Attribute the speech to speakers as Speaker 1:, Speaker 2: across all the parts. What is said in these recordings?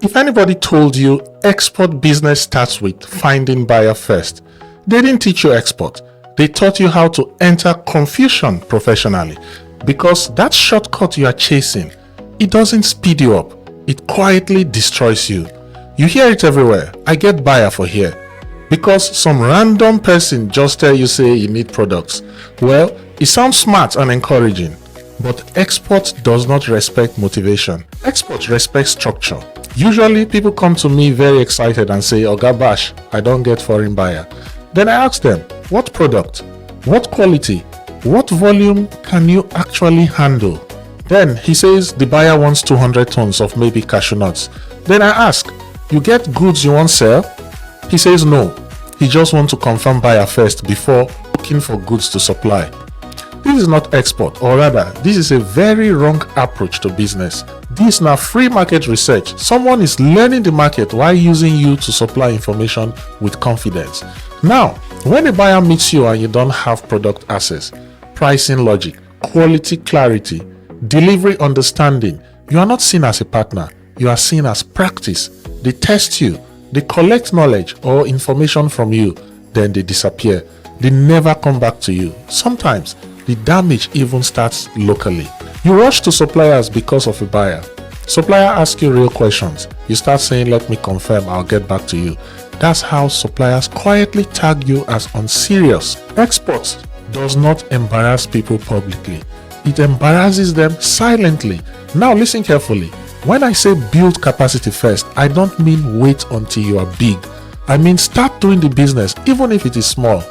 Speaker 1: If anybody told you export business starts with finding buyer first, they didn't teach you export. They taught you how to enter confusion professionally, because that shortcut you are chasing, it doesn't speed you up. It quietly destroys you. You hear it everywhere. I get buyer for here. Because some random person just tell you say you need products. Well, it sounds smart and encouraging, but export does not respect motivation. Export respects structure. Usually people come to me very excited and say, Oga Bash, I don't get foreign buyer. Then I ask them, what product? What quality? What volume can you actually handle? Then he says the buyer wants 200 tons of maybe cashew nuts. Then I ask, you get goods you want sell? He says no. He just wants to confirm buyer first before looking for goods to supply. This is not export, or rather, this is a very wrong approach to business. This is now free market research. Someone is learning the market while using you to supply information with confidence. Now, when a buyer meets you and you don't have product access, pricing logic, quality clarity, delivery understanding, you are not seen as a partner. You are seen as practice. They test you. They collect knowledge or information from you. Then they disappear. They never come back to you. Sometimes the damage even starts locally. You rush to suppliers because of a buyer. Supplier asks you real questions. You start saying, let me confirm, I'll get back to you. That's how suppliers quietly tag you as unserious. Export does not embarrass people publicly. It embarrasses them silently. Now listen carefully. When I say build capacity first, I don't mean wait until you are big. I mean start doing the business even if it is small.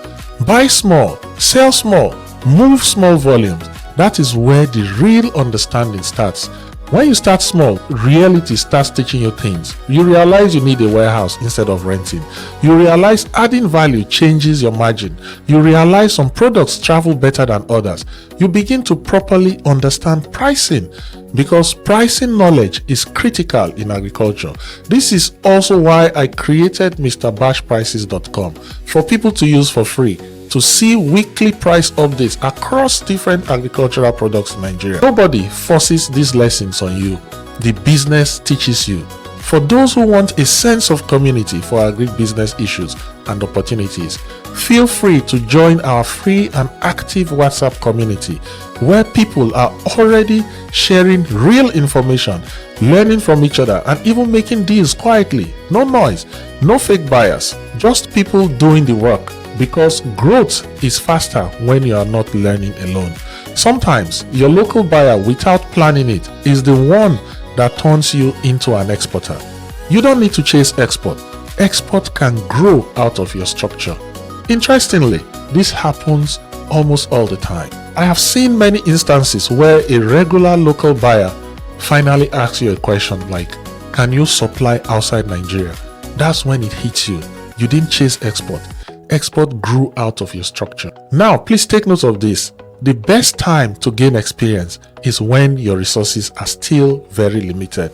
Speaker 1: Buy small, sell small, move small volumes. That is where the real understanding starts. When you start small, reality starts teaching you things. You realize you need a warehouse instead of renting. You realize adding value changes your margin. You realize some products travel better than others. You begin to properly understand pricing, because pricing knowledge is critical in agriculture. This is also why I created MrBashPrices.com for people to use for free, to see weekly price updates across different agricultural products in Nigeria. Nobody forces these lessons on you. The business teaches you. For those who want a sense of community for agribusiness issues and opportunities, feel free to join our free and active WhatsApp community, where people are already sharing real information, learning from each other, and even making deals quietly. No noise, no fake buyers, just people doing the work. Because growth is faster when you are not learning alone. Sometimes your local buyer, without planning it, is the one that turns you into an exporter. You don't need to chase export. Export can grow out of your structure. Interestingly, this happens almost all the time. I have seen many instances where a regular local buyer finally asks you a question like, can you supply outside Nigeria? That's when it hits you. You didn't chase export. Export grew out of your structure. Now, please take note of this. The best time to gain experience is when your resources are still very limited.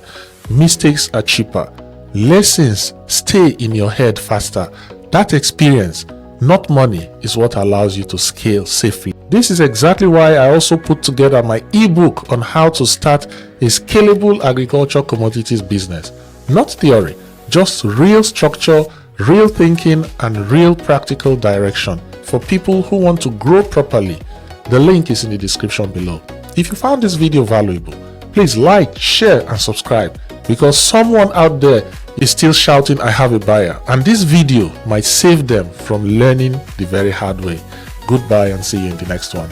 Speaker 1: Mistakes are cheaper. Lessons stay in your head faster. That experience, not money, is what allows you to scale safely. This is exactly why I also put together my ebook on how to start a scalable agriculture commodities business. Not theory, just real structure, real thinking, and real practical direction for people who want to grow properly. The link is in the description below. If you found this video valuable, please like, share, and subscribe, because someone out there is still shouting, I have a buyer, and this video might save them from learning the very hard way. Goodbye and see you in the next one.